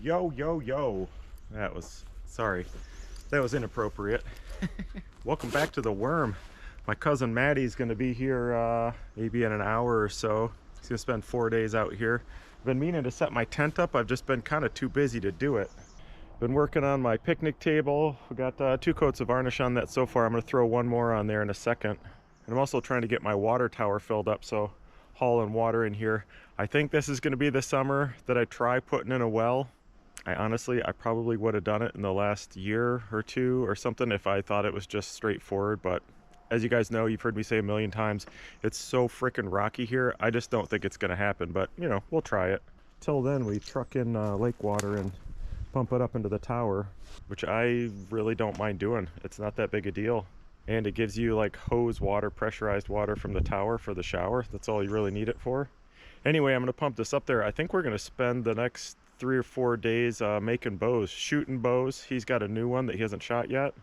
Yo, yo, yo. Sorry, that was inappropriate. Welcome back to the Worm. My cousin Maddie's gonna be here maybe in an hour or so. He's gonna spend 4 days out here. I've been meaning to set my tent up. I've just been kind of too busy to do it. Been working on my picnic table. We got 2 coats of varnish on that so far. I'm gonna throw one more on there in a second. And I'm also trying to get my water tower filled up, so hauling water in here. I think this is gonna be the summer that I try putting in a well. I probably would have done it in the last year or two or something if I thought it was just straightforward, but as you guys know, you've heard me say a million times, it's so freaking rocky here. I just don't think it's gonna happen, but you know, we'll try it. Till then, we truck in lake water and pump it up into the tower, which I really don't mind doing. It's not that big a deal. And it gives you like hose water, pressurized water from the tower for the shower. That's all you really need it for. Anyway, I'm gonna pump this up there. I think we're gonna spend the next 3 or 4 days making bows, shooting bows. He's got a new one that he hasn't shot yet.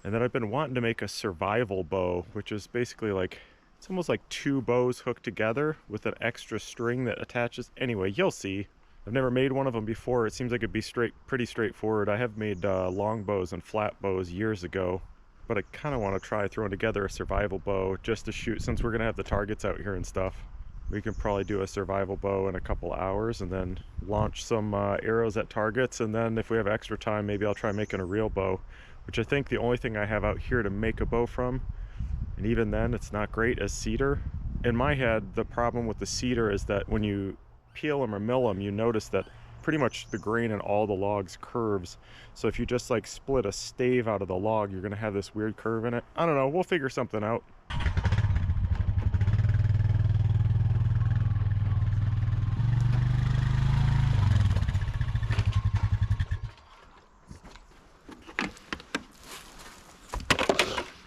And then I've been wanting to make a survival bow, which is basically like, it's almost like 2 bows hooked together with an extra string that attaches. Anyway, you'll see. I've never made one of them before. It seems like it'd be pretty straightforward. I have made long bows and flat bows years ago, but I kind of want to try throwing together a survival bow just to shoot, since we're gonna have the targets out here and stuff. We can probably do a survival bow in a couple hours and then launch some arrows at targets, and then if we have extra time, maybe I'll try making a real bow, which I think the only thing I have out here to make a bow from, and even then it's not great, is cedar. In my head, the problem with the cedar is that when you peel them or mill them, you notice that pretty much the grain in all the logs curves. So if you just like split a stave out of the log, you're gonna have this weird curve in it. I don't know, we'll figure something out.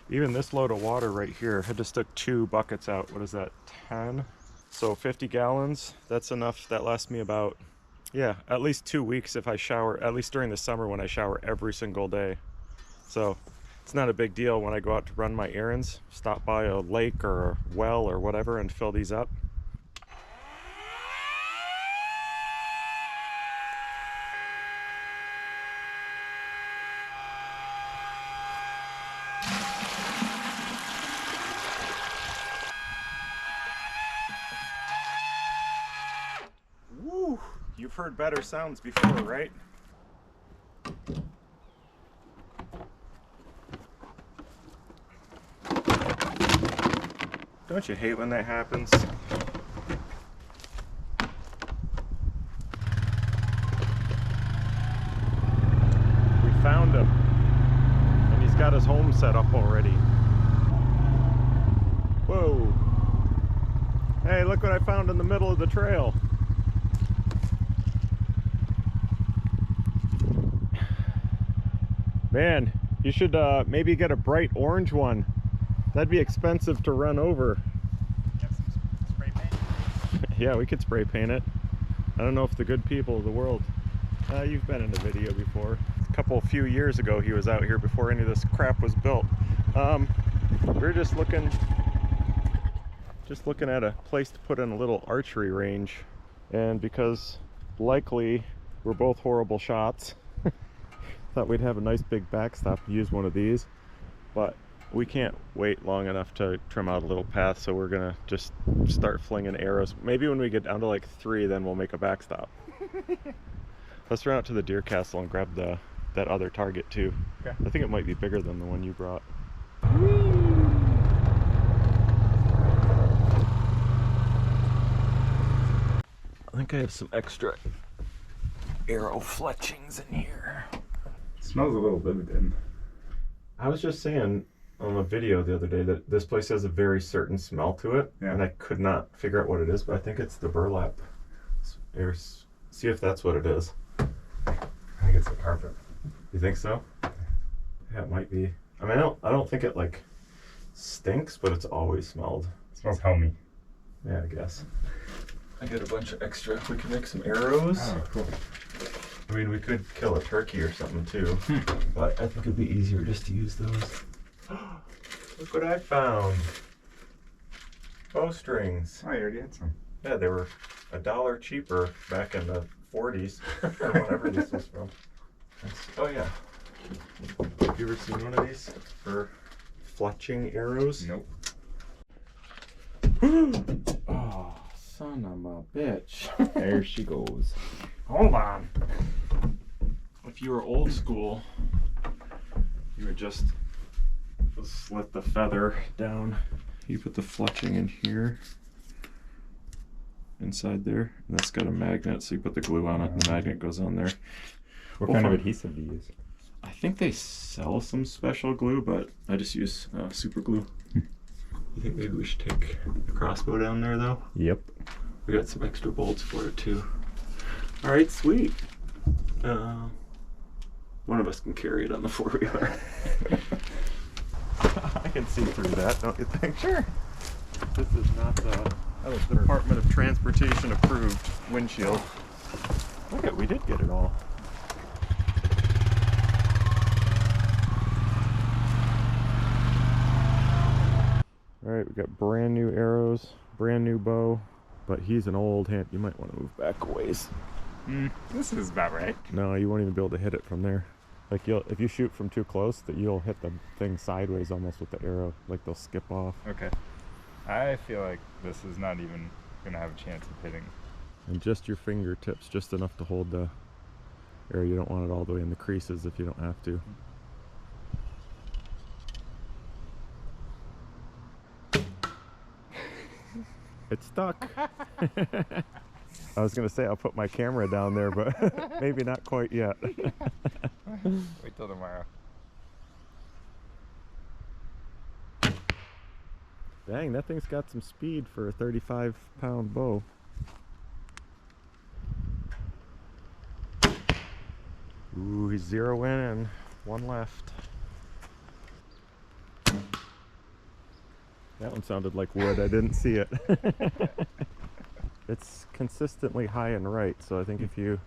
Even this load of water right here, I just took 2 buckets out. What is that, 10? So 50 gallons, that's enough. That lasts me about, yeah, at least 2 weeks if I shower, at least during the summer when I shower every single day. So it's not a big deal when I go out to run my errands, stop by a lake or a well or whatever and fill these up. Woo! You've heard better sounds before, right? Don't you hate when that happens? We found him, and he's got his home set up already. Whoa! Hey, look what I found in the middle of the trail. Man, you should maybe get a bright orange one. That'd be expensive to run over. Got some spray paint? Yeah, we could spray paint it. I don't know if the good people of the world. You've been in the video before. A few years ago he was out here before any of this crap was built. We're just looking at a place to put in a little archery range. And because likely we're both horrible shots, thought we'd have a nice big backstop to use one of these, but we can't wait long enough to trim out a little path, so we're gonna just start flinging arrows. Maybe when we get down to like 3, then we'll make a backstop. Let's run out to the deer castle and grab that other target too. Okay. I think it might be bigger than the one you brought. I think I have some extra arrow fletchings in here. Smells a little limited. I was just saying on a video the other day that this place has a very certain smell to it, yeah. And I could not figure out what it is, but I think it's the burlap. See if that's what it is. I think it's the carpet. You think so? Yeah, it might be. I mean, I don't think it like stinks, but it's always smelled. It smells homey. Yeah, I guess. I got a bunch of extra. We can make some arrows. Oh, cool. I mean, we could kill a turkey or something too, but I think it'd be easier just to use those. Look what I found. Bowstrings. Oh, you already had some. Yeah, they were $1 cheaper back in the 40s or whatever this was from. Oh yeah. Have you ever seen one of these for fletching arrows? Nope. Oh, son of a bitch. There she goes. Hold on. If you were old school, you would just slit the feather down. You put the fletching in here, inside there, and that's got a magnet, so you put the glue on it and the magnet goes on there. What kind of adhesive do you use? I think they sell some special glue, but I just use super glue. You think maybe we should take the crossbow down there though? Yep. We got some extra bolts for it too. All right, sweet. One of us can carry it on the four-wheeler. I can see through that, don't you think? Sure. This is not the Department of Transportation approved windshield. Look at, we did get it all. All right, we got brand new arrows, brand new bow, but he's an old hand. You might want to move back a ways. This is about right. No, you won't even be able to hit it from there. Like if you shoot from too close, that you'll hit the thing sideways almost with the arrow. Like they'll skip off. Okay. I feel like this is not even gonna have a chance of hitting. And just your fingertips, just enough to hold the arrow. You don't want it all the way in the creases if you don't have to. It's stuck. I was gonna say I'll put my camera down there, but maybe not quite yet. Wait till tomorrow. Dang, that thing's got some speed for a 35-pound bow. Ooh, he's zeroing in. One left. That one sounded like wood. I didn't see it. It's consistently high and right, so I think if you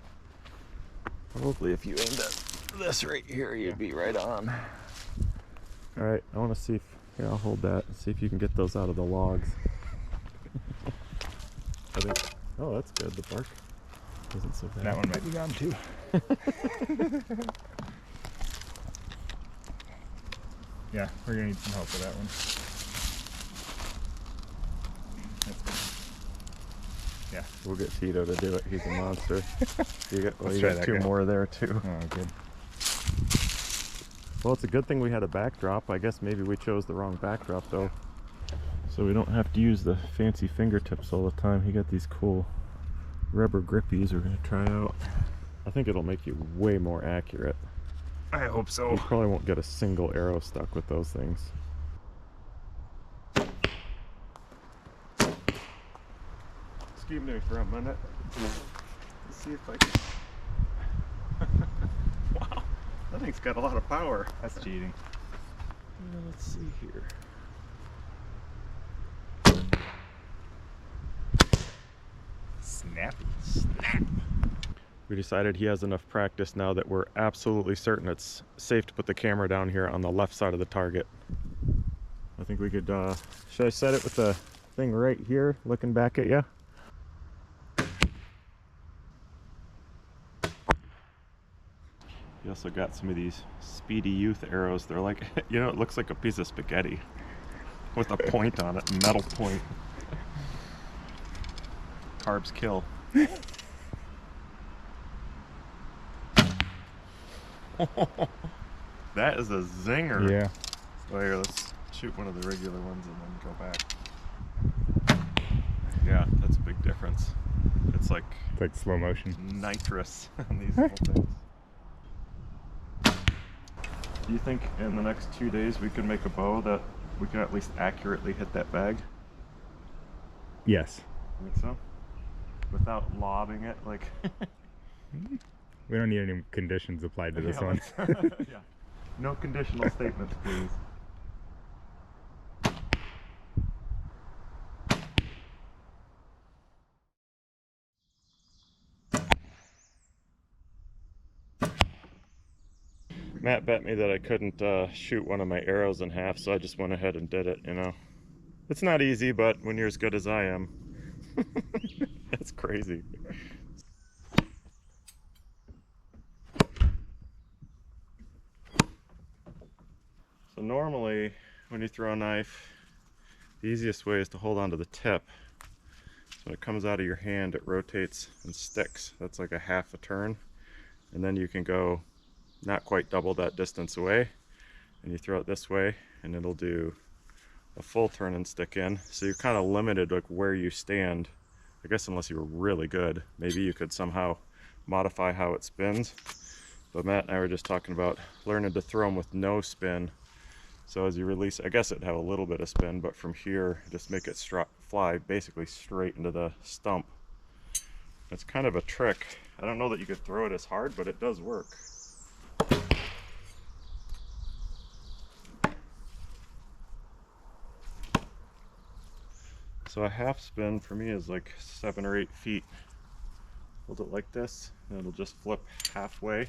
aimed at this right here, you'd be right on. All right, I want to see if, here, I'll hold that and see if you can get those out of the logs. I think, oh, that's good. The bark isn't so bad. That one might be gone too. Yeah, we're gonna need some help with that one. That's good. Yeah. We'll get Tito to do it. He's a monster. You got, well, Let's you try got that two guy. more there too. Oh, good. Well, it's a good thing we had a backdrop. I guess maybe we chose the wrong backdrop though. So we don't have to use the fancy fingertips all the time. He got these cool rubber grippies we're gonna try out. I think it'll make you way more accurate. I hope so. You probably won't get a single arrow stuck with those things. Excuse me for a minute. Let's see if I can. Wow, that thing's got a lot of power. That's cheating. Let's see here. Snappy. Snap! We decided he has enough practice now that we're absolutely certain it's safe to put the camera down here on the left side of the target. I think we could, should I set it with the thing right here, looking back at you? You also got some of these Speedy Youth arrows. They're like, you know, it looks like a piece of spaghetti with a point on it, metal point. Carbs kill. That is a zinger. Yeah. So here, let's shoot one of the regular ones and then go back. Yeah, that's a big difference. It's like slow motion. nitrous on these little things. Do you think in the next 2 days we could make a bow that we can at least accurately hit that bag? Yes. Think so? Without lobbing it, like. We don't need any conditions applied to this Yeah, one. yeah. No conditional statements, please. Matt bet me that I couldn't shoot one of my arrows in half, so I just went ahead and did it, you know. It's not easy, but when you're as good as I am, that's crazy. normally when you throw a knife, the easiest way is to hold on to the tip. So when it comes out of your hand, it rotates and sticks. That's like a half a turn. And then you can go not quite double that distance away, and you throw it this way and it'll do a full turn and stick in. So you're kind of limited like where you stand. I guess unless you were really good, maybe you could somehow modify how it spins. But Matt and I were just talking about learning to throw them with no spin. So as you release, I guess it'd have a little bit of spin, but from here, just make it fly basically straight into the stump. It's kind of a trick. I don't know that you could throw it as hard, but it does work. So a half spin for me is like 7 or 8 feet. Hold it like this, and it'll just flip halfway.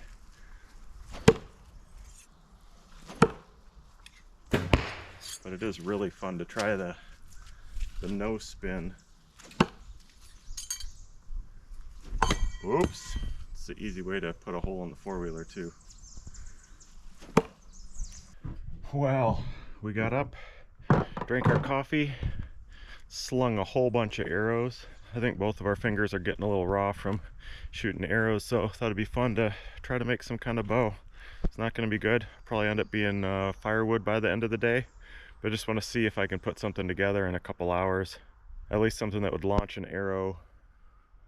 But it is really fun to try the no spin. Oops, it's the easy way to put a hole in the four-wheeler too. Well, we got up, drank our coffee, slung a whole bunch of arrows. I think both of our fingers are getting a little raw from shooting arrows, so I thought it'd be fun to try to make some kind of bow. It's not going to be good. Probably end up being firewood by the end of the day, but I just want to see if I can put something together in a couple hours. At least something that would launch an arrow,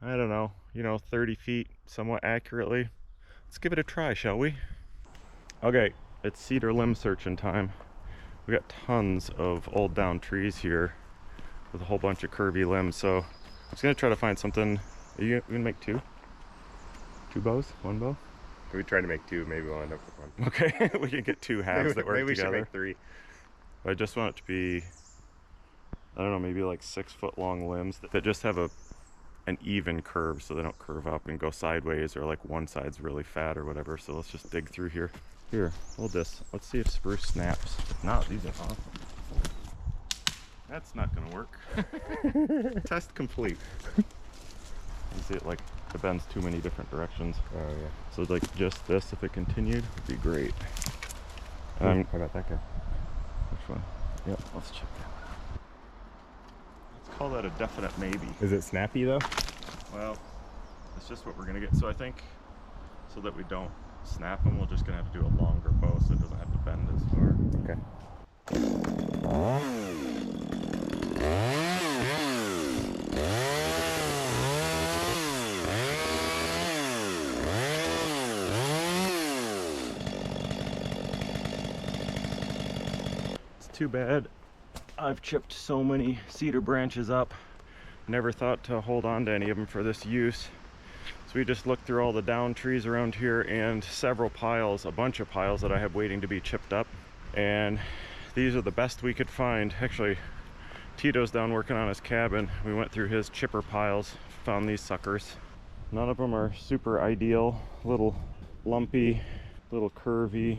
I don't know, 30 feet somewhat accurately. Let's give it a try, shall we? Okay, it's cedar limb searching time. We got tons of old down trees here with a whole bunch of curvy limbs, so I'm just gonna try to find something. Are you gonna make two bows? One bow? We tried to make two, maybe we'll end up with one. Okay, we can get two halves that work maybe we together. should make three. But I just want it to be, I don't know, maybe like 6 foot long limbs that just have an even curve, so they don't curve up and go sideways, or like one side's really fat or whatever. So let's just dig through here. Here, hold this. Let's see if spruce snaps. If not, these are awesome. That's not gonna work. Test complete. You see it like it bends too many different directions. Oh yeah. So like just this, if it continued, would be great. How about that guy? Which one? Yep, let's check that one out. Let's call that a definite maybe. Is it snappy though? Well, it's just what we're gonna get. So I think, so that we don't snap them, we're just gonna have to do a longer bow so it doesn't have to bend as far. Okay. It's too bad I've chipped so many cedar branches up. Never thought to hold on to any of them for this use. So we just looked through all the down trees around here and several piles, a bunch of piles that I have waiting to be chipped up. And these are the best we could find. Actually, Tito's down working on his cabin. We went through his chipper piles, found these suckers. None of them are super ideal, little lumpy, little curvy,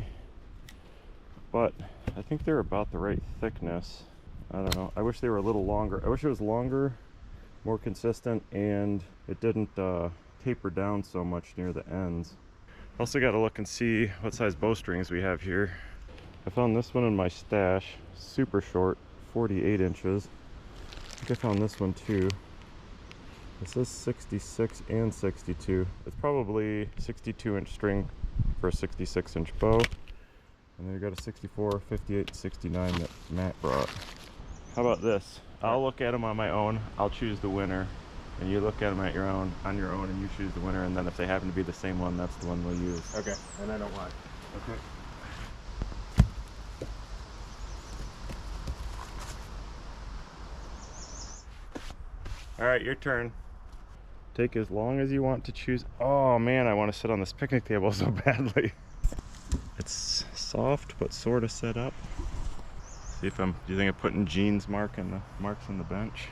but I think they're about the right thickness. I don't know, I wish they were a little longer. I wish it was longer, more consistent, and it didn't taper down so much near the ends. Also got to look and see what size bowstrings we have here. I found this one in my stash, super short, 48 inches. I think I found this one too. This is 66 and 62. It's probably 62-inch string for a 66-inch bow. And then we got a 64, 58, 69 that Matt brought. How about this? I'll look at them on my own. I'll choose the winner, and you look at them at your own, and you choose the winner. And then if they happen to be the same one, that's the one we'll use. Okay. And I don't lie. Okay. All right, your turn. Take as long as you want to choose. Oh man, I want to sit on this picnic table so badly. It's soft, but sort of set up. See if do you think I'm putting Gene's marks on the bench?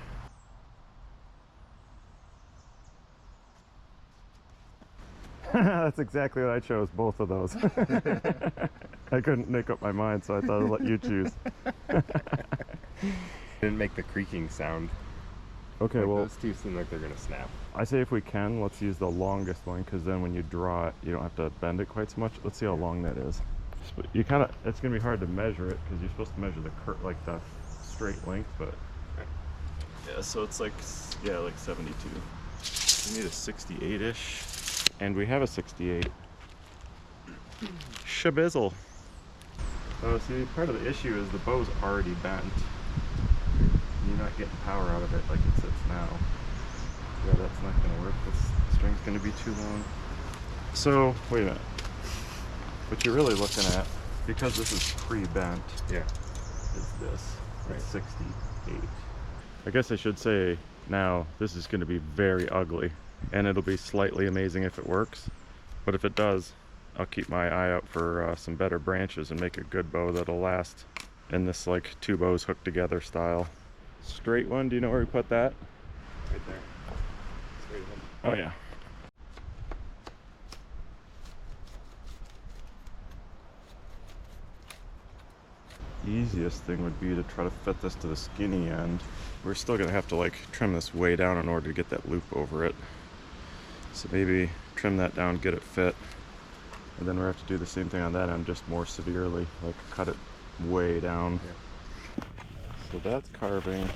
That's exactly what I chose, both of those. I couldn't make up my mind, so I thought I'd let you choose. Didn't make the creaking sound. Okay, Like, well, those two seem like they're gonna snap. I say if we can, let's use the longest one, because then when you draw it, you don't have to bend it quite so much. Let's see how long that is. But you kind of, it's gonna be hard to measure it because you're supposed to measure like the straight length, but yeah, so it's like, yeah, like 72. We need a 68-ish, and we have a 68. Shabizzle. Oh, see, part of the issue is the bow's already bent. You're not getting power out of it like it sits now. Yeah, that's not gonna work. This string's gonna be too long. So, wait a minute. What you're really looking at, because this is pre-bent, Yeah. is this. Right. It's 68. I guess I should say now, this is gonna be very ugly, and it'll be slightly amazing if it works. But if it does, I'll keep my eye out for some better branches and make a good bow that'll last in this like two bows hooked together style. Straight one, do you know where we put that? Right there. Straight ahead. Oh yeah. Easiest thing would be to try to fit this to the skinny end. We're still gonna have to like trim this way down in order to get that loop over it. So maybe trim that down, get it fit. And then we have to do the same thing on that end, just more severely, like cut it way down. Yeah. So that's carving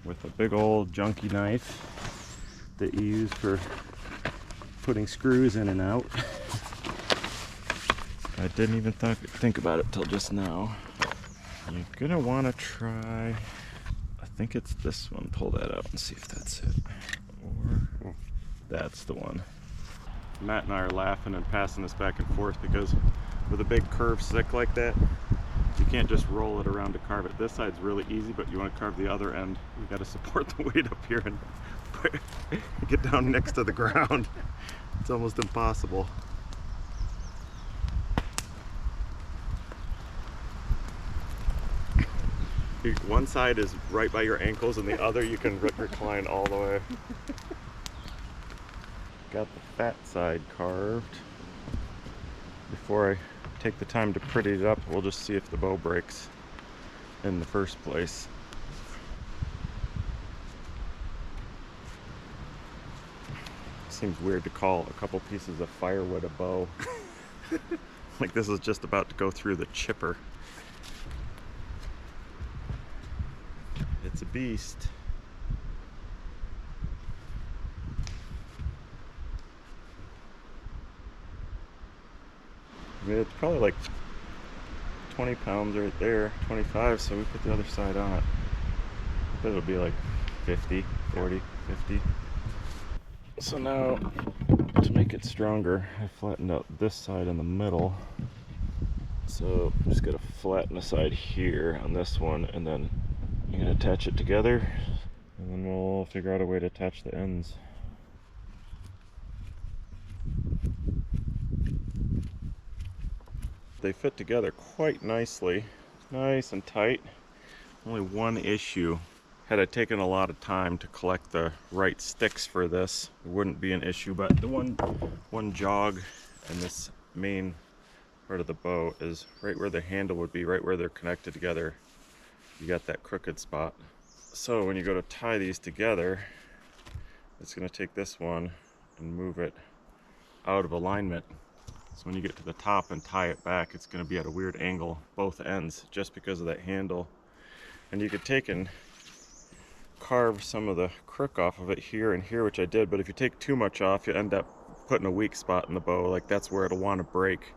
with a big old junky knife that you use for putting screws in and out. I didn't even think about it till just now. You're gonna want to try, I think it's this one. Pull that out and see if that's it. Or that's the one. Matt and I are laughing and passing this back and forth because with a big curved stick like that, you can't just roll it around to carve it. This side's really easy, but you want to carve the other end, you got to support the weight up here and get down next to the ground. It's almost impossible. One side is right by your ankles and the other you can recline all the way. Got the fat side carved. Before I take the time to pretty it up, we'll just see if the bow breaks in the first place. Seems weird to call a couple pieces of firewood a bow. Like this is just about to go through the chipper. It's a beast. I mean, it's probably like 20 pounds right there, 25, so we put the other side on it. I bet it'll be like 50, 40, 50. So now, to make it stronger, I flattened out this side in the middle. So I'm just gonna flatten the side here on this one, and then I'm gonna attach it together, and then we'll figure out a way to attach the ends. They fit together quite nicely, nice and tight. Only one issue. Had I taken a lot of time to collect the right sticks for this, it wouldn't be an issue, but the one jog in this main part of the bow is right where the handle would be, right where they're connected together. You got that crooked spot. So when you go to tie these together, it's going to take this one and move it out of alignment. So when you get to the top and tie it back, it's going to be at a weird angle, both ends, just because of that handle. And you could take and carve some of the crook off of it here and here, which I did, but if you take too much off, you end up putting a weak spot in the bow. Like that's where it'll want to break.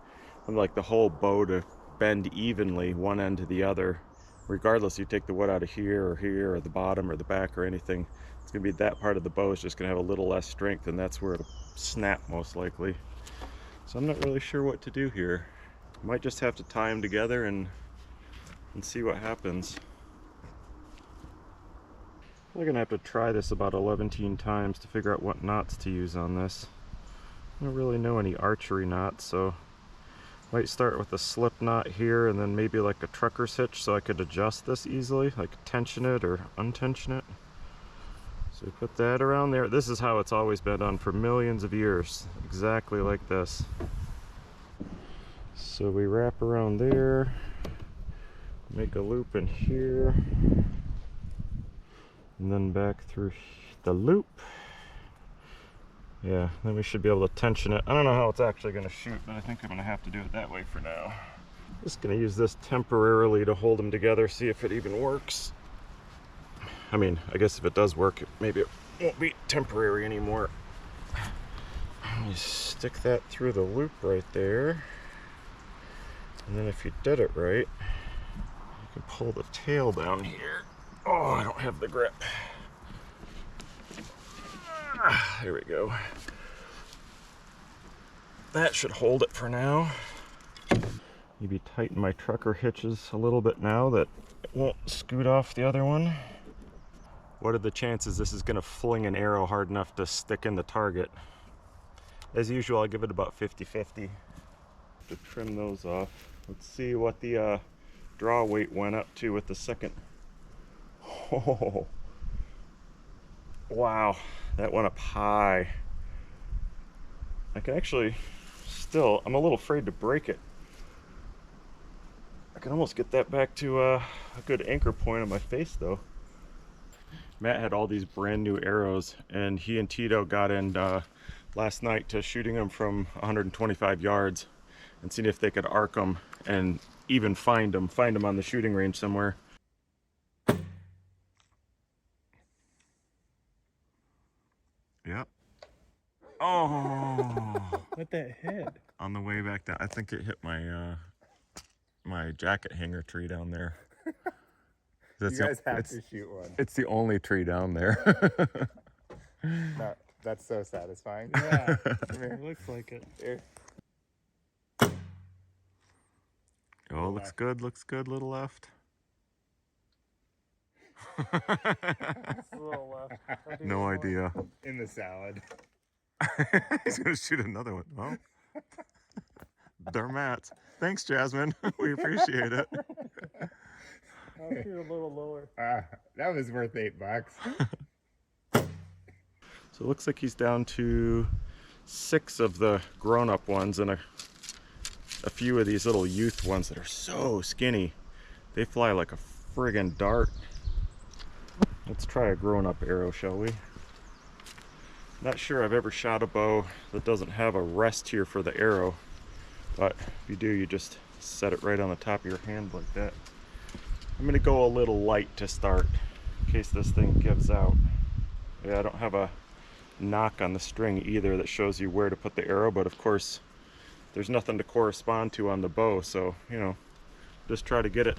And like the whole bow to bend evenly one end to the other, regardless you take the wood out of here or the bottom or the back or anything, it's going to be that part of the bow is just going to have a little less strength, and that's where it'll snap most likely. So I'm not really sure what to do here. Might just have to tie them together and see what happens. We're gonna have to try this about 11 times to figure out what knots to use on this. I don't really know any archery knots, so might start with a slip knot here and then maybe like a trucker's hitch so I could adjust this easily, like tension it or untension it. So we put that around there. This is how it's always been done for millions of years, exactly like this. So we wrap around there, make a loop in here, and then back through the loop, Yeah, then we should be able to tension it. I don't know how it's actually going to shoot, but I think I'm going to have to do it that way for now. Just going to use this temporarily to hold them together, see if it even works. I mean, I guess if it does work, maybe it won't be temporary anymore. You stick that through the loop right there. And then if you did it right, you can pull the tail down here. Oh, I don't have the grip. There we go. That should hold it for now. Maybe tighten my trucker hitches a little bit now that it won't scoot off the other one. What are the chances this is going to fling an arrow hard enough to stick in the target? As usual, I'll give it about 50-50. To trim those off. Let's see what the draw weight went up to with the second. Oh, wow, that went up high. I can actually still, I'm a little afraid to break it. I can almost get that back to a good anchor point on my face though. Matt had all these brand new arrows and he and Tito got in last night to shooting them from 125 yards and seeing if they could arc them and even find them on the shooting range somewhere. Yep. Oh! What that hit? On the way back down, I think it hit my my jacket hanger tree down there. You guys have to shoot one. It's the only tree down there. No, that's so satisfying. Yeah, it looks like it. Here. Oh, looks good, little left. It's a little left. No idea. In the salad. He's gonna shoot another one. Well, Darmat. Thanks, Jasmine. We appreciate it. I'll shoot a little lower. That was worth $8. So it looks like he's down to 6 of the grown-up ones and a few of these little youth ones that are so skinny. They fly like a friggin' dart. Let's try a grown-up arrow, shall we? Not sure I've ever shot a bow that doesn't have a rest here for the arrow, but if you do, you just set it right on the top of your hand like that. I'm gonna go a little light to start in case this thing gives out. Yeah, I don't have a knock on the string either that shows you where to put the arrow, but of course there's nothing to correspond to on the bow, so you know, just try to get it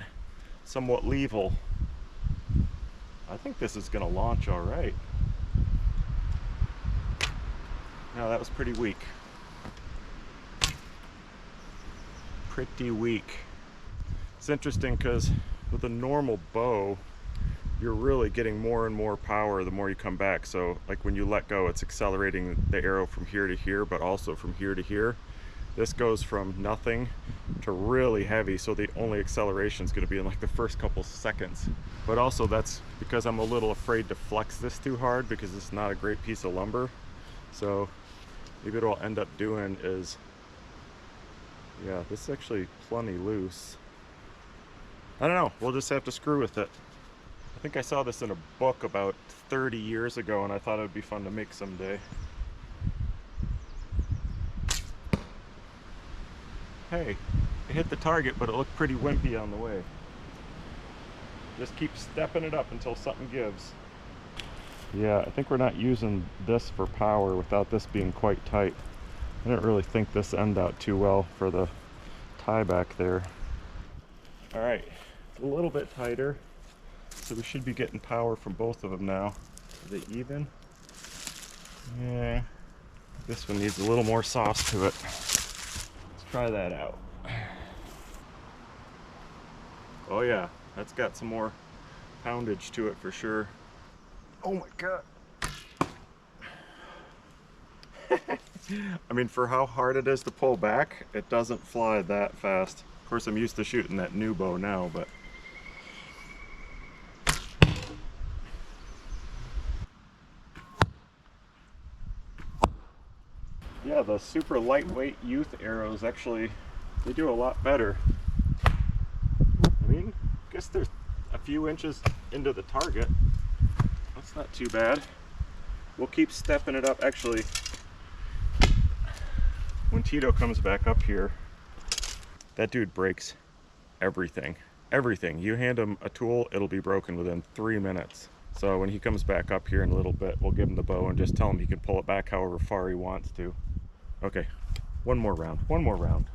somewhat level. I think this is gonna launch all right. No, that was pretty weak. Pretty weak. It's interesting because with a normal bow, you're really getting more and more power the more you come back. So like when you let go, it's accelerating the arrow from here to here, but also from here to here. This goes from nothing to really heavy, so the only acceleration is going to be in like the first couple seconds. But also that's because I'm a little afraid to flex this too hard because it's not a great piece of lumber. So maybe what I'll end up doing is, yeah, this is actually plenty loose. I don't know, we'll just have to screw with it. I think I saw this in a book about 30 years ago and I thought it would be fun to make someday. Hey, it hit the target, but it looked pretty wimpy on the way. Just keep stepping it up until something gives. Yeah, I think we're not using this for power without this being quite tight. I didn't really think this end out too well for the tie back there. All right, it's a little bit tighter, so we should be getting power from both of them now. Are they even? Yeah, this one needs a little more sauce to it. Let's try that out. Oh yeah, that's got some more poundage to it for sure. Oh my god. I mean, for how hard it is to pull back, it doesn't fly that fast. Of course, I'm used to shooting that new bow now, but yeah, the super lightweight youth arrows actually, they do a lot better. I mean, I guess they're a few inches into the target. That's not too bad. We'll keep stepping it up. Actually, when Tito comes back up here, that dude breaks everything. Everything. You hand him a tool, it'll be broken within 3 minutes. So when he comes back up here in a little bit, we'll give him the bow and just tell him he can pull it back however far he wants to. Okay, one more round. One more round.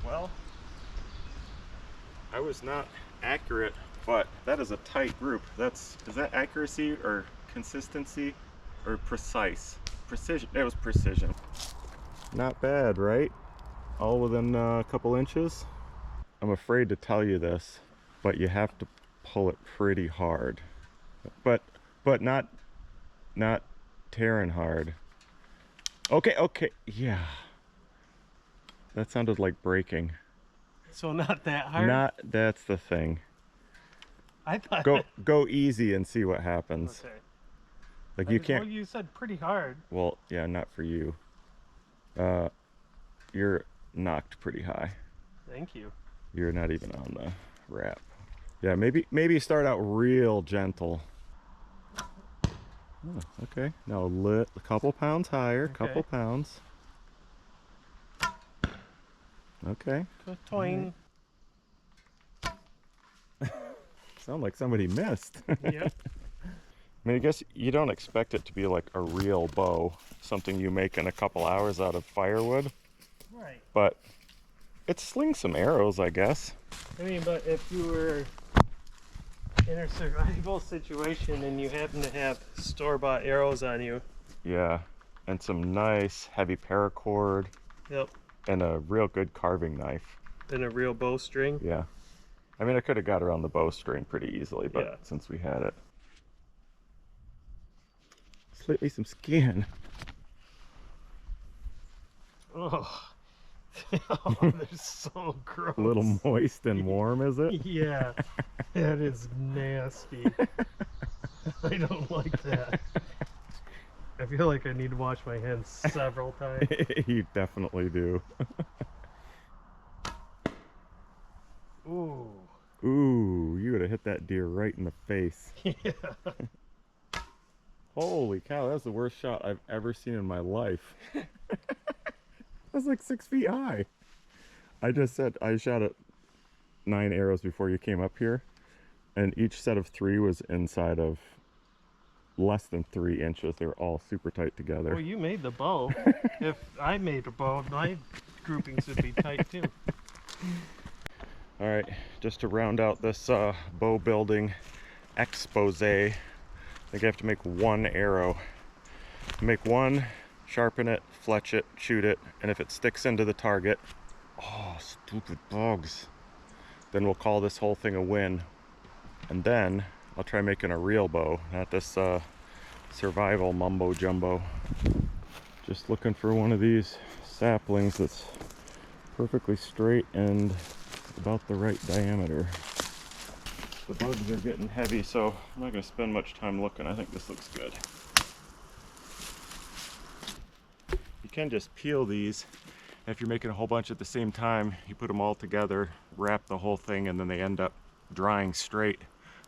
Well, I was not accurate, but that is a tight group. Is that accuracy or consistency or precise? Precision. That was precision. Not bad, right? All within a couple inches. I'm afraid to tell you this, but you have to pull it pretty hard. But not tearing hard. Okay, yeah. That sounded like breaking. So not that hard? That's the thing. I thought... Go easy and see what happens. Okay. Like you can't... Well, you said pretty hard. Well, yeah, not for you. You're knocked pretty high. Thank you. You're not even on the wrap. Yeah, maybe start out real gentle. Oh, okay, now a couple pounds higher, Okay. couple pounds. Okay. Toing. Sound like somebody missed. Yep. I mean, I guess you don't expect it to be like a real bow, something you make in a couple hours out of firewood. Right. But it slings some arrows, I guess. I mean, but if you were in a survival situation and you happen to have store-bought arrows on you. Yeah, and some nice heavy paracord. Yep. And a real good carving knife. And a real bowstring. Yeah. I mean, I could have got around the bowstring pretty easily, but Yeah. since we had it. Slit me some skin. Oh. Oh, they're so gross. A little moist and warm, is it? Yeah. That is nasty. I don't like that. I feel like I need to wash my hands several times. You definitely do. Ooh. Ooh, you would have hit that deer right in the face. Yeah. Holy cow, that's the worst shot I've ever seen in my life. That's like 6 feet high. I just said I shot at 9 arrows before you came up here, and each set of 3 was inside of less than 3 inches. They were all super tight together. Well, you made the bow. If I made a bow, my groupings would be tight too. All right, just to round out this bow building expose, I think I have to make 1 arrow. Make 1, sharpen it, fletch it, shoot it, and if it sticks into the target, oh, stupid bugs, then we'll call this whole thing a win. And then I'll try making a real bow, not this survival mumbo jumbo. Just looking for one of these saplings that's perfectly straight and about the right diameter. The bugs are getting heavy, so I'm not going to spend much time looking. I think this looks good. You can just peel these. If you're making a whole bunch at the same time, you put them all together, wrap the whole thing, and then they end up drying straight.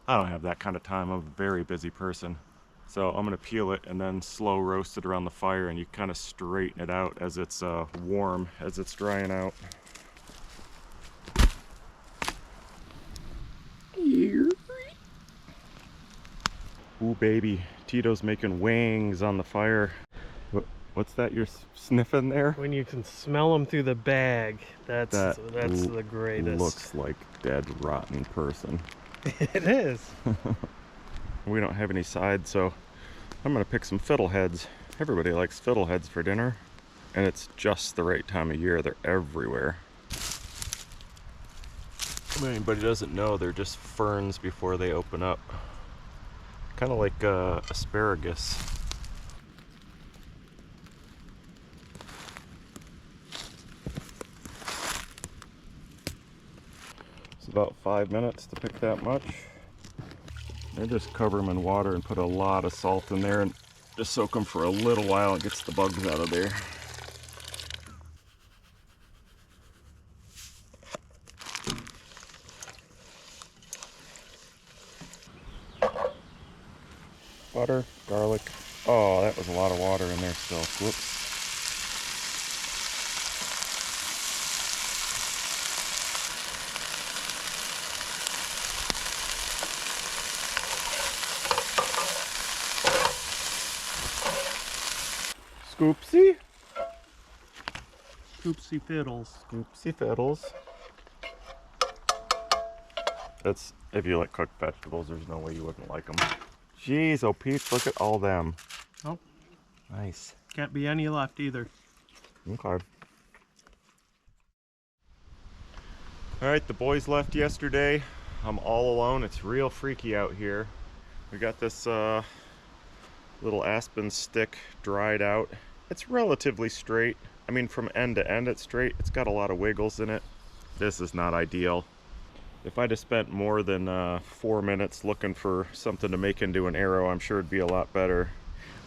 I don't have that kind of time. I'm a very busy person. So I'm going to peel it and then slow roast it around the fire, and you kind of straighten it out as it's warm, as it's drying out. Ooh, baby. Tito's making wings on the fire. What's that you're sniffing there? When you can smell them through the bag, that's the greatest. Looks like dead, rotten person. It is. We don't have any sides, so I'm gonna pick some fiddleheads. Everybody likes fiddleheads for dinner, and it's just the right time of year. They're everywhere. If anybody doesn't know, they're just ferns before they open up. Kind of like asparagus. It's about 5 minutes to pick that much. I just cover them in water and put a lot of salt in there and just soak them for a little while. It gets the bugs out of there. butter, garlic. Oh, that was a lot of water in there still. Whoops. Scoopsy. Oopsie fiddles. Scoopsy fiddles. That's, if you like cooked vegetables, there's no way you wouldn't like them. Jeez, oh Pete, look at all them. Oh, Nice. can't be any left either. Okay. Alright, the boys left yesterday. I'm all alone. It's real freaky out here. We got this little aspen stick dried out. It's relatively straight. I mean, from end to end it's straight. It's got a lot of wiggles in it. This is not ideal. If I'd have spent more than 4 minutes looking for something to make into an arrow, I'm sure it'd be a lot better.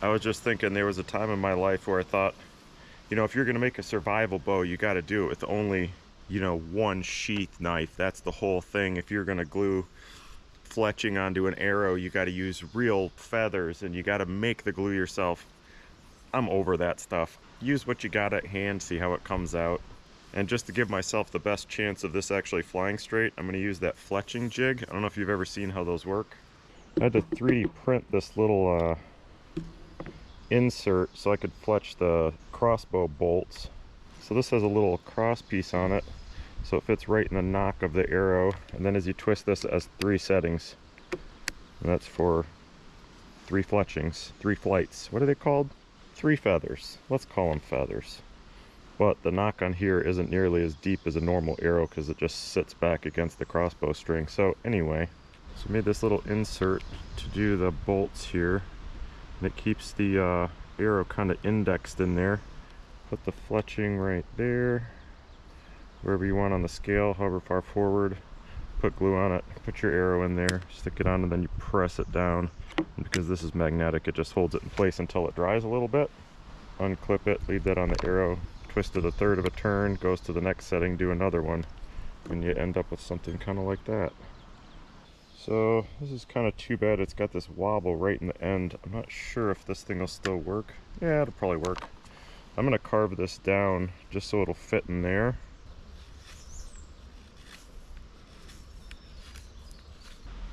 I was just thinking there was a time in my life where I thought, you know, if you're gonna make a survival bow, you gotta do it with only, you know, one sheath knife. That's the whole thing. If you're gonna glue fletching onto an arrow, you gotta use real feathers and you gotta make the glue yourself. I'm over that stuff. Use what you got at hand, see how it comes out. And just to give myself the best chance of this actually flying straight, I'm gonna use that fletching jig. I don't know if you've ever seen how those work. I had to 3D print this little insert so I could fletch the crossbow bolts. So this has a little cross piece on it, so it fits right in the nock of the arrow. And then as you twist this, it has 3 settings. And that's for 3 fletchings, 3 flights. What are they called? 3 feathers. Let's call them feathers. But the nock on here isn't nearly as deep as a normal arrow because it just sits back against the crossbow string. So anyway, so I made this little insert to do the bolts here. And it keeps the arrow kind of indexed in there. Put the fletching right there. Wherever you want on the scale, however far forward. Put glue on it, put your arrow in there, stick it on, and then you press it down. And because this is magnetic, it just holds it in place until it dries a little bit. Unclip it, leave that on the arrow. Twist it a third of a turn, goes to the next setting, do another one, and you end up with something kind of like that. So this is kind of too bad it's got this wobble right in the end. I'm not sure if this thing will still work. Yeah, it'll probably work. I'm gonna carve this down just so it'll fit in there.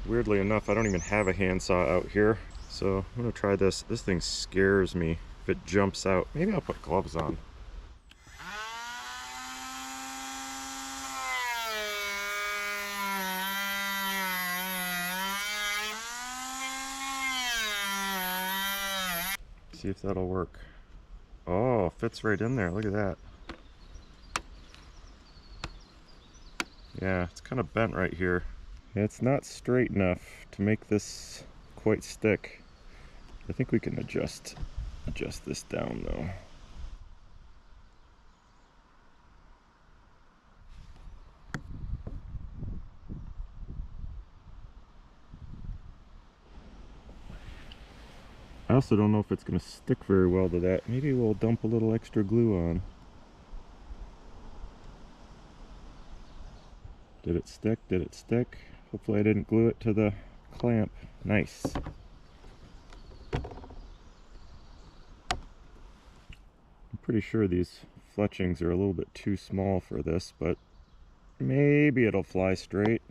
Weirdly enough, I don't even have a handsaw out here, so I'm gonna try this. This thing scares me if it jumps out. Maybe I'll put gloves on. See if that'll work. Oh, fits right in there. Look at that. Yeah, it's kind of bent right here. It's not straight enough to make this quite stick. I think we can adjust this down though. I also don't know if it's going to stick very well to that. Maybe we'll dump a little extra glue on. Did it stick? Did it stick? Hopefully I didn't glue it to the clamp. Nice. I'm pretty sure these fletchings are a little bit too small for this, but maybe it'll fly straight.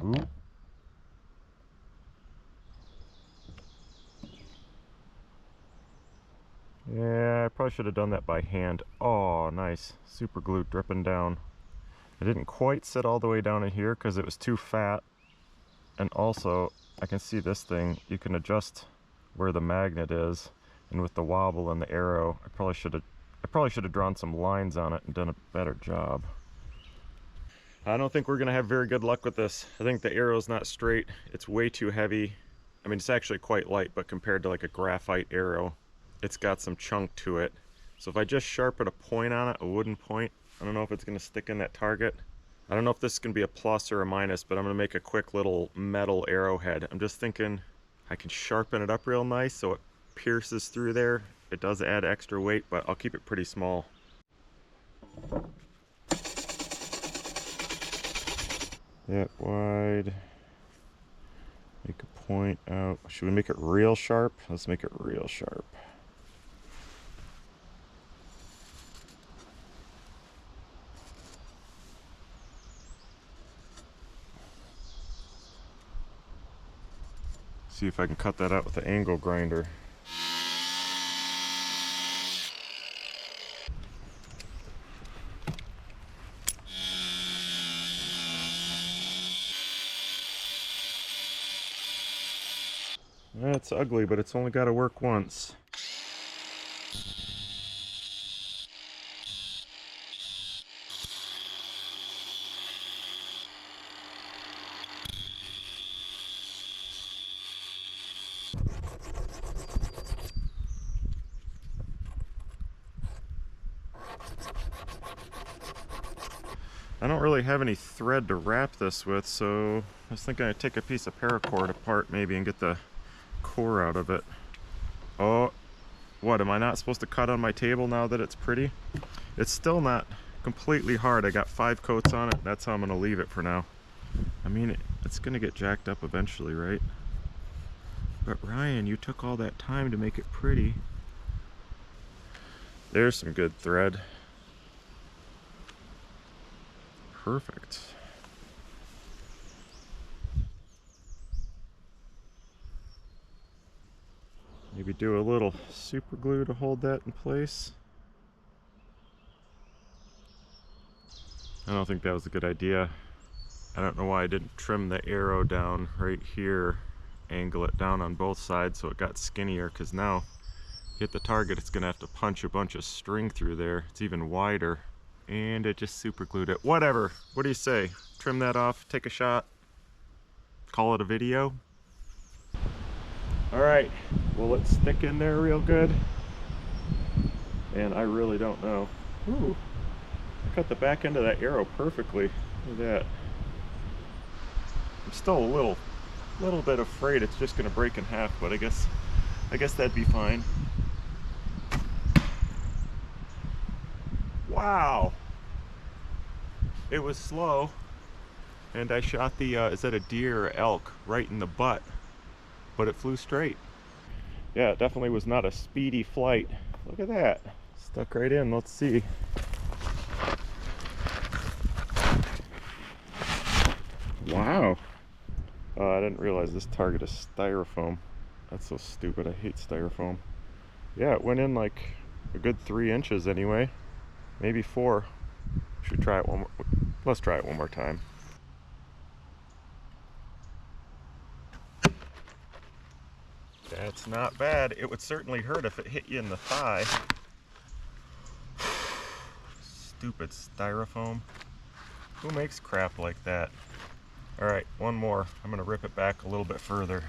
Ooh. Yeah, I probably should have done that by hand. Oh, nice. Super glue dripping down. I didn't quite sit all the way down in here because it was too fat. And also, I can see this thing, you can adjust where the magnet is. And with the wobble and the arrow, I probably should have drawn some lines on it and done a better job. I don't think we're gonna have very good luck with this. I think the arrow's not straight. It's way too heavy. I mean, it's actually quite light, but compared to like a graphite arrow, it's got some chunk to it. So if I just sharpen a point on it, a wooden point, I don't know if it's gonna stick in that target. I don't know if this is going to be a plus or a minus, but I'm going to make a quick little metal arrowhead. I'm just thinking I can sharpen it up real nice so it pierces through there. It does add extra weight, but I'll keep it pretty small. That wide. Make a point out. Should we make it real sharp? Let's make it real sharp. See if I can cut that out with the angle grinder. That's ugly, but it's only got to work once. I don't really have any thread to wrap this with, so I was thinking I'd take a piece of paracord apart maybe and get the core out of it. Oh, what, am I not supposed to cut on my table now that it's pretty? It's still not completely hard. I got 5 coats on it. That's how I'm gonna leave it for now. I mean, it's gonna get jacked up eventually, right? But Ryan, you took all that time to make it pretty. There's some good thread. Perfect. Maybe do a little super glue to hold that in place. I don't think that was a good idea. I don't know why I didn't trim the arrow down right here, angle it down on both sides so it got skinnier, because now hit the target, it's gonna have to punch a bunch of string through there. It's even wider. And it just super glued it. Whatever. What do you say? Trim that off, take a shot, call it a video. All right, will it stick in there real good? And I really don't know. Ooh, I cut the back end of that arrow perfectly. Look at that. I'm still a little bit afraid it's just gonna break in half, but I guess that'd be fine. Wow, it was slow, and I shot the is that a deer or elk right in the butt, but it flew straight. Yeah, it definitely was not a speedy flight. Look at that, stuck right in. Let's see. Wow. I didn't realize this target is styrofoam. That's so stupid. I hate styrofoam. Yeah, it went in like a good 3 inches anyway. Maybe 4. Should try it one more. Let's try it one more time. That's not bad. It would certainly hurt if it hit you in the thigh. Stupid styrofoam. Who makes crap like that? All right, one more. I'm gonna rip it back a little bit further.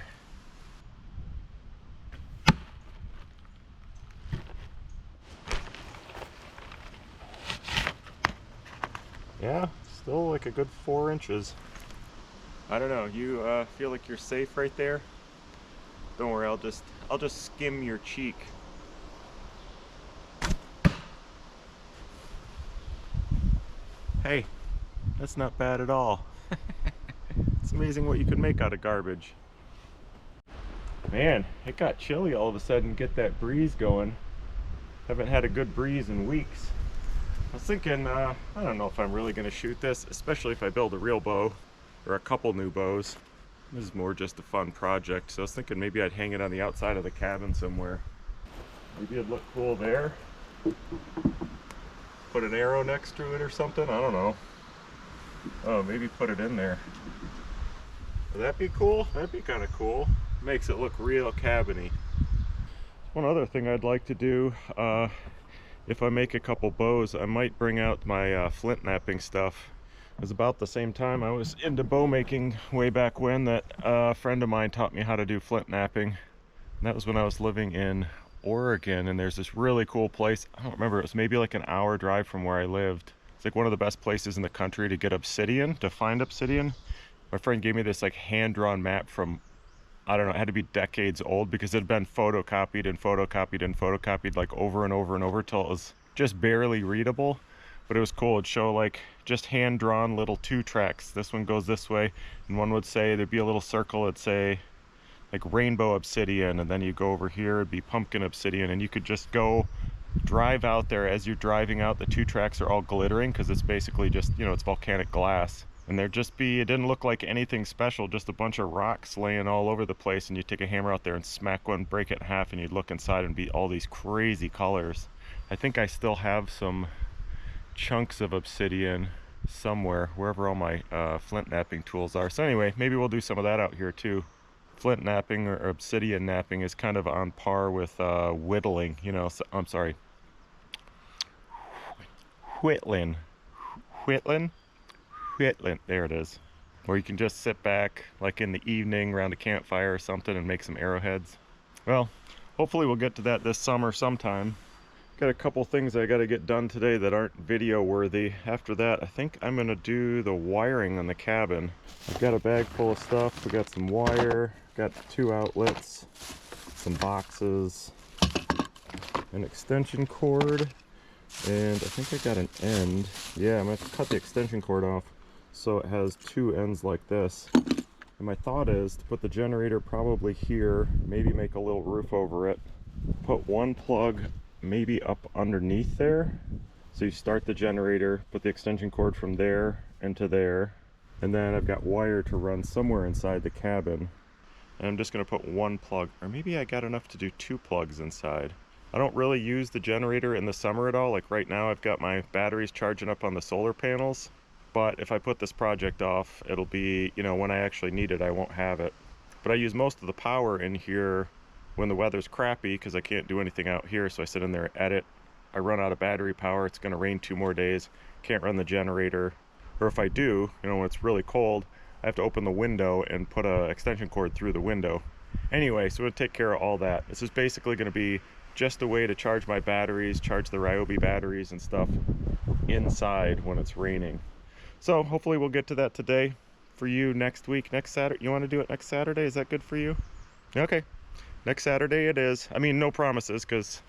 Yeah, still like a good 4 inches. I don't know, you feel like you're safe right there? Don't worry, I'll just skim your cheek. Hey, that's not bad at all. It's amazing what you can make out of garbage. Man, it got chilly all of a sudden. Get that breeze going. Haven't had a good breeze in weeks. I was thinking, I don't know if I'm really going to shoot this, especially if I build a real bow or a couple new bows. This is more just a fun project, so I was thinking maybe I'd hang it on the outside of the cabin somewhere. Maybe it'd look cool there. Put an arrow next to it or something, I don't know. Oh, maybe put it in there. Would that be cool? That'd be kind of cool. Makes it look real cabiny. One other thing I'd like to do, if I make a couple bows, I might bring out my flint knapping stuff. It was about the same time I was into bow making way back when that a friend of mine taught me how to do flint knapping. And that was when I was living in Oregon, and there's this really cool place. I don't remember, it was maybe like an hour drive from where I lived. It's like one of the best places in the country to get obsidian, to find obsidian. My friend gave me this like hand-drawn map from, I don't know, it had to be decades old because it had been photocopied and photocopied and photocopied like over and over and over till it was just barely readable. But it was cool. It'd show like just hand-drawn little 2 tracks. This one goes this way, and one would say, there'd be a little circle, it'd say like rainbow obsidian, and then you go over here, it'd be pumpkin obsidian, and you could just go drive out there. As you're driving out, the 2 tracks are all glittering because it's basically just, you know, it's volcanic glass. And there'd just be, it didn't look like anything special, just a bunch of rocks laying all over the place, and you take a hammer out there and smack one, break it in half, and you'd look inside and be all these crazy colors. I think I still have some chunks of obsidian somewhere, wherever all my flint knapping tools are. So anyway, maybe we'll do some of that out here too. Flint knapping or obsidian knapping is kind of on par with whittling, you know. So, I'm sorry, whittling, there it is. Where you can just sit back like in the evening around a campfire or something and make some arrowheads. Well, hopefully we'll get to that this summer sometime. Got a couple things I got to get done today that aren't video worthy. After that, I think I'm gonna do the wiring on the cabin. I've got a bag full of stuff. We got some wire, got 2 outlets, some boxes, an extension cord, and I think I got an end. Yeah, I'm gonna have to cut the extension cord off so it has 2 ends like this. And my thought is to put the generator probably here, maybe make a little roof over it, put 1 plug maybe up underneath there. So you start the generator, put the extension cord from there into there, and then I've got wire to run somewhere inside the cabin. And I'm just gonna put 1 plug, or maybe I got enough to do 2 plugs inside. I don't really use the generator in the summer at all. Like right now I've got my batteries charging up on the solar panels, but if I put this project off, it'll be, you know, when I actually need it, I won't have it. But I use most of the power in here when the weather's crappy because I can't do anything out here, so I sit in there and edit. I run out of battery power, it's gonna rain 2 more days, can't run the generator. Or if I do, you know, when it's really cold, I have to open the window and put a extension cord through the window. Anyway, so we'll take care of all that. This is basically gonna be just a way to charge my batteries, charge the Ryobi batteries and stuff inside when it's raining. So hopefully we'll get to that today. For you next week, next Saturday. You wanna do it next Saturday? Is that good for you? Okay. Next Saturday it is. I mean, no promises, because,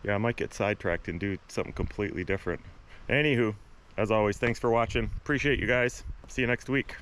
yeah, I might get sidetracked and do something completely different. Anywho, as always, thanks for watching. Appreciate you guys. See you next week.